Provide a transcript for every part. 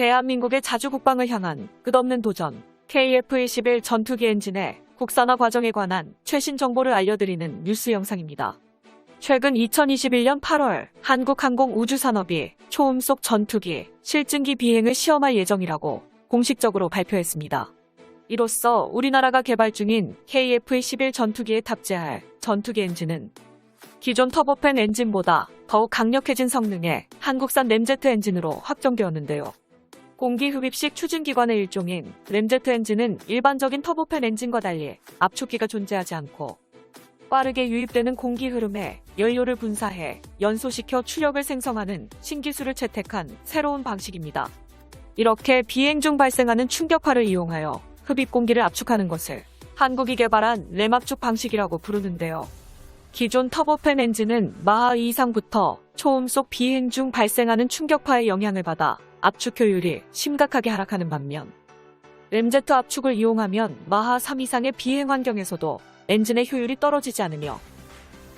대한민국의 자주국방을 향한 끝없는 도전, KF-21 전투기 엔진의 국산화 과정에 관한 최신 정보를 알려드리는 뉴스 영상입니다. 최근 2021년 8월 한국항공우주산업이 초음속 전투기 실증기 비행을 시험할 예정이라고 공식적으로 발표했습니다. 이로써 우리나라가 개발 중인 KF-21 전투기에 탑재할 전투기 엔진은 기존 터보팬 엔진보다 더욱 강력해진 성능의 한국산 램제트 엔진으로 확정되었는데요. 공기흡입식 추진기관의 일종인 램제트 엔진은 일반적인 터보팬 엔진과 달리 압축기가 존재하지 않고 빠르게 유입되는 공기 흐름에 연료를 분사해 연소시켜 추력을 생성하는 신기술을 채택한 새로운 방식입니다. 이렇게 비행 중 발생하는 충격파를 이용하여 흡입 공기를 압축하는 것을 한국이 개발한 램압축 방식이라고 부르는데요. 기존 터보팬 엔진은 마하 2 이상부터 초음속 비행 중 발생하는 충격파의 영향을 받아 압축 효율이 심각하게 하락하는 반면 램제트 압축을 이용하면 마하 3 이상의 비행 환경에서도 엔진의 효율이 떨어지지 않으며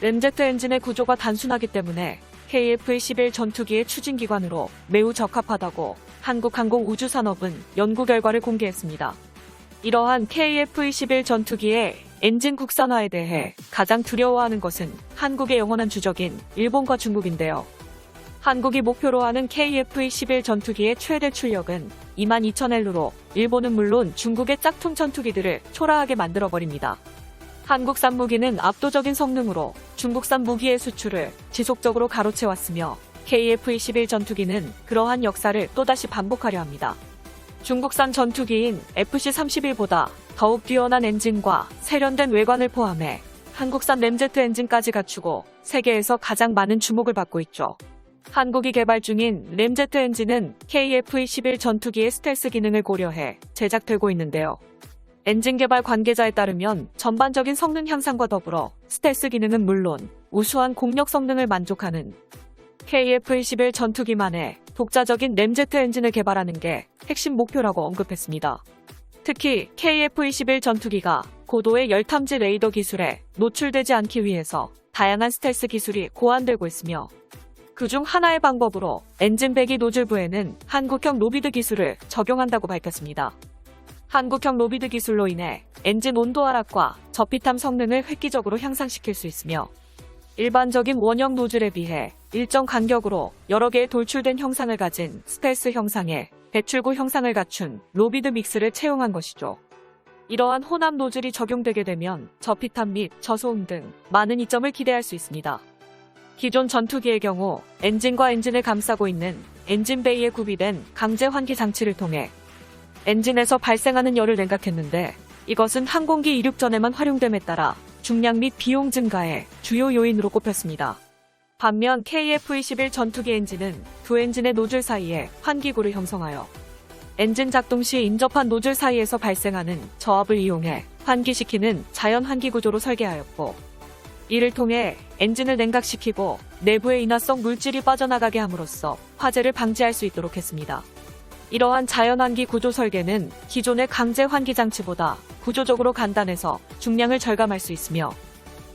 램제트 엔진의 구조가 단순하기 때문에 KF-21 전투기의 추진기관으로 매우 적합하다고 한국항공우주산업은 연구 결과를 공개했습니다. 이러한 KF-21 전투기의 엔진 국산화에 대해 가장 두려워하는 것은 한국의 영원한 주적인 일본과 중국인데요. 한국이 목표로 하는 KF-21 전투기의 최대 출력은 22,000L로 일본은 물론 중국의 짝퉁 전투기들을 초라하게 만들어버립니다. 한국산 무기는 압도적인 성능으로 중국산 무기의 수출을 지속적으로 가로채왔으며 KF-21 전투기는 그러한 역사를 또다시 반복하려 합니다. 중국산 전투기인 FC-31보다 더욱 뛰어난 엔진과 세련된 외관을 포함해 한국산 램제트 엔진까지 갖추고 세계에서 가장 많은 주목을 받고 있죠. 한국이 개발 중인 램제트 엔진은 KF-21 전투기의 스텔스 기능을 고려해 제작되고 있는데요. 엔진 개발 관계자에 따르면 전반적인 성능 향상과 더불어 스텔스 기능은 물론 우수한 공력 성능을 만족하는 KF-21 전투기만의 독자적인 램제트 엔진을 개발하는 게 핵심 목표라고 언급했습니다. 특히 KF-21 전투기가 고도의 열탐지 레이더 기술에 노출되지 않기 위해서 다양한 스텔스 기술이 고안되고 있으며 그중 하나의 방법으로 엔진 배기 노즐부에는 한국형 로비드 기술을 적용한다고 밝혔습니다. 한국형 로비드 기술로 인해 엔진 온도 하락과 저피탐 성능을 획기적으로 향상시킬 수 있으며 일반적인 원형 노즐에 비해 일정 간격으로 여러 개의 돌출된 형상을 가진 스텔스 형상에 배출구 형상을 갖춘 로비드 믹스를 채용한 것이죠. 이러한 혼합 노즐이 적용되게 되면 저피탐 및 저소음 등 많은 이점을 기대할 수 있습니다. 기존 전투기의 경우 엔진과 엔진을 감싸고 있는 엔진 베이에 구비된 강제 환기 장치를 통해 엔진에서 발생하는 열을 냉각했는데 이것은 항공기 이륙 전에만 활용됨에 따라 중량 및 비용 증가의 주요 요인으로 꼽혔습니다. 반면 KF-21 전투기 엔진은 두 엔진의 노즐 사이에 환기구를 형성하여 엔진 작동 시 인접한 노즐 사이에서 발생하는 저압을 이용해 환기시키는 자연 환기 구조로 설계하였고 이를 통해 엔진을 냉각시키고 내부의 인화성 물질이 빠져나가게 함으로써 화재를 방지할 수 있도록 했습니다. 이러한 자연환기 구조 설계는 기존의 강제 환기 장치보다 구조적으로 간단해서 중량을 절감할 수 있으며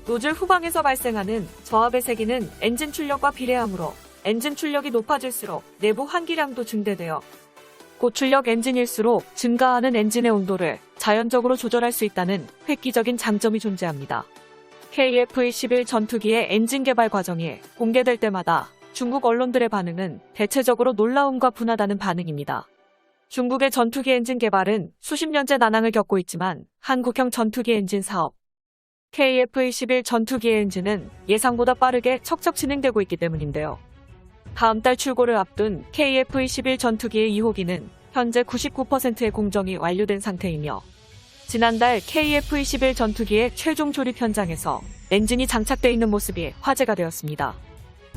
노즐 후방에서 발생하는 저압의 세기는 엔진 출력과 비례하므로 엔진 출력이 높아질수록 내부 환기량도 증대되어 고출력 엔진일수록 증가하는 엔진의 온도를 자연적으로 조절할 수 있다는 획기적인 장점이 존재합니다. KF-21 전투기의 엔진 개발 과정이 공개될 때마다 중국 언론들의 반응은 대체적으로 놀라움과 분하다는 반응입니다. 중국의 전투기 엔진 개발은 수십 년째 난항을 겪고 있지만 한국형 전투기 엔진 사업 KF-21 전투기 엔진은 예상보다 빠르게 척척 진행되고 있기 때문인데요. 다음 달 출고를 앞둔 KF-21 전투기의 2호기는 현재 99%의 공정이 완료된 상태이며 지난달 KF-21 전투기의 최종 조립 현장에서 엔진이 장착되어 있는 모습이 화제가 되었습니다.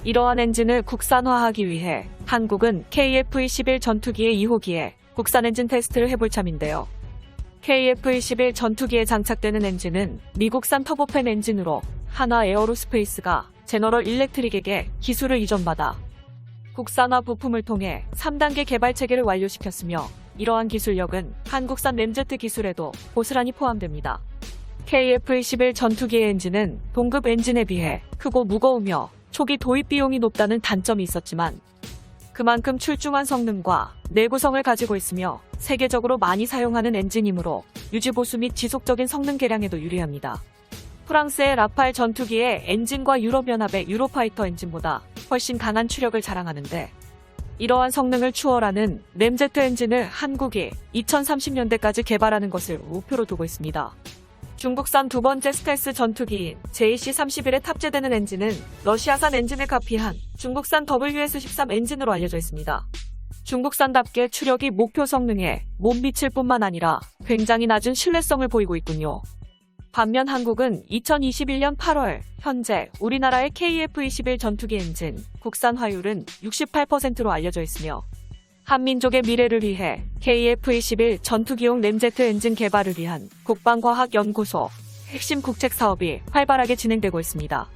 이러한 엔진을 국산화하기 위해 한국은 KF-21 전투기의 2호기에 국산 엔진 테스트를 해볼 참인데요. KF-21 전투기에 장착되는 엔진은 미국산 터보팬 엔진으로 한화 에어로스페이스가 제너럴 일렉트릭에게 기술을 이전받아 국산화 부품을 통해 3단계 개발 체계를 완료시켰으며 이러한 기술력은 한국산 램제트 기술에도 고스란히 포함됩니다. KF-21 전투기의 엔진은 동급 엔진에 비해 크고 무거우며 초기 도입 비용이 높다는 단점이 있었지만 그만큼 출중한 성능과 내구성을 가지고 있으며 세계적으로 많이 사용하는 엔진이므로 유지보수 및 지속적인 성능 개량에도 유리합니다. 프랑스의 라팔 전투기의 엔진과 유럽연합의 유로파이터 엔진보다 훨씬 강한 추력을 자랑하는데, 이러한 성능을 추월하는 램제트 엔진을 한국이 2030년대까지 개발하는 것을 목표로 두고 있습니다. 중국산 두 번째 스텔스 전투기인 JC-31에 탑재되는 엔진은 러시아산 엔진을 카피한 중국산 WS-13 엔진으로 알려져 있습니다. 중국산답게 추력이 목표 성능에 못 미칠 뿐만 아니라 굉장히 낮은 신뢰성을 보이고 있군요. 반면 한국은 2021년 8월 현재 우리나라의 KF-21 전투기 엔진 국산 화율은 68%로 알려져 있으며, 한민족의 미래를 위해 KF-21 전투기용 램제트 엔진 개발을 위한 국방과학연구소 핵심 국책 사업이 활발하게 진행되고 있습니다.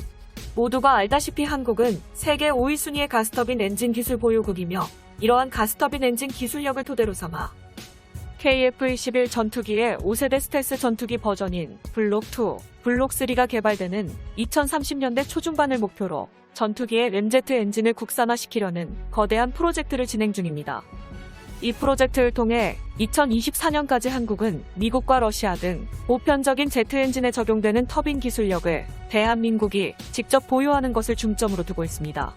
모두가 알다시피 한국은 세계 5위 순위의 가스터빈 엔진 기술 보유국이며, 이러한 가스터빈 엔진 기술력을 토대로 삼아 KF-21 전투기의 5세대 스텔스 전투기 버전인 블록2, 블록3가 개발되는 2030년대 초중반을 목표로 전투기의 램제트 엔진을 국산화시키려는 거대한 프로젝트를 진행 중입니다. 이 프로젝트를 통해 2024년까지 한국은 미국과 러시아 등 보편적인 제트 엔진에 적용되는 터빈 기술력을 대한민국이 직접 보유하는 것을 중점으로 두고 있습니다.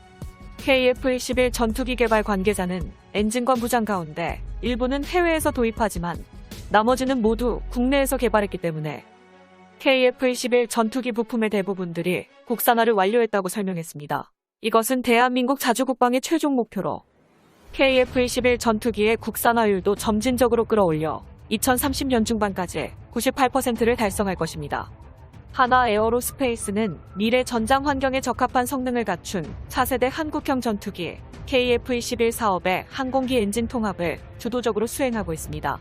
KF-21 전투기 개발 관계자는 엔진과 무장 가운데 일부는 해외에서 도입하지만 나머지는 모두 국내에서 개발했기 때문에 KF-21 전투기 부품의 대부분들이 국산화를 완료했다고 설명했습니다. 이것은 대한민국 자주국방의 최종 목표로 KF-21 전투기의 국산화율도 점진적으로 끌어올려 2030년 중반까지 98%를 달성할 것입니다. 하나 에어로스페이스는 미래 전장 환경에 적합한 성능을 갖춘 차세대 한국형 전투기 KF-21 사업의 항공기 엔진 통합을 주도적으로 수행하고 있습니다.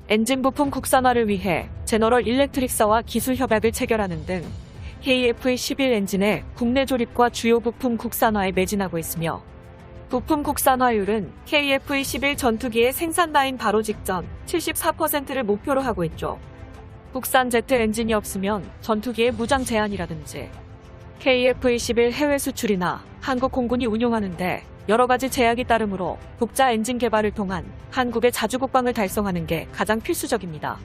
엔진 부품 국산화를 위해 제너럴 일렉트릭사와 기술 협약을 체결하는 등 KF-21 엔진의 국내 조립과 주요 부품 국산화에 매진하고 있으며, 부품 국산화율은 KF-21 전투기의 생산 라인 바로 직전 74%를 목표로 하고 있죠. 국산 제트 엔진이 없으면 전투기의 무장 제한이라든지 KF-21 해외 수출이나 한국 공군이 운용하는데 여러 가지 제약이 따르므로 국자 엔진 개발을 통한 한국의 자주국방을 달성하는 게 가장 필수적입니다.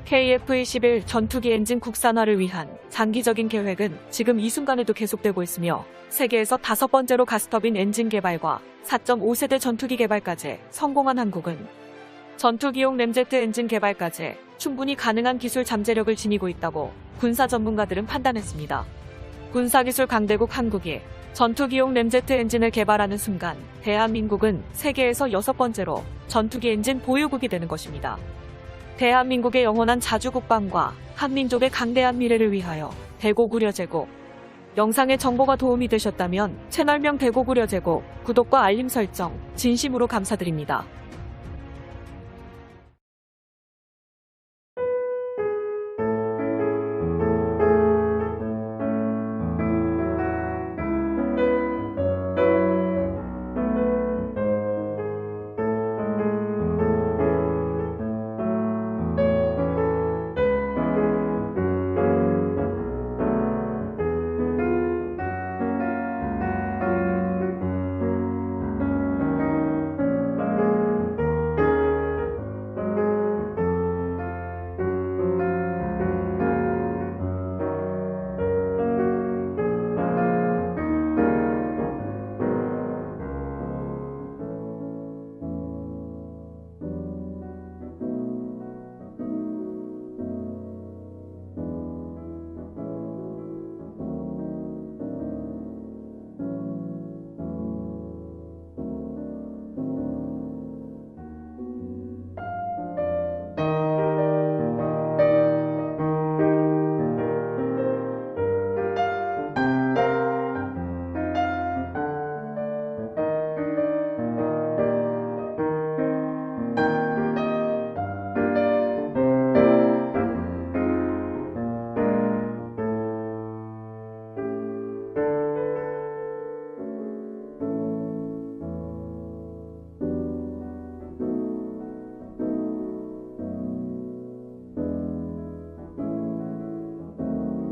KF-21 전투기 엔진 국산화를 위한 장기적인 계획은 지금 이 순간에도 계속되고 있으며, 세계에서 5번째로 가스터빈 엔진 개발과 4.5세대 전투기 개발까지 성공한 한국은 전투기용 램제트 엔진 개발까지 충분히 가능한 기술 잠재력을 지니고 있다고 군사 전문가들은 판단했습니다. 군사기술 강대국 한국이 전투기용 램제트 엔진을 개발하는 순간 대한민국은 세계에서 6번째로 전투기 엔진 보유국이 되는 것입니다. 대한민국의 영원한 자주국방과 한민족의 강대한 미래를 위하여 대고구려 제국. 영상의 정보가 도움이 되셨다면 채널명 대고구려 제국 구독과 알림 설정 진심으로 감사드립니다.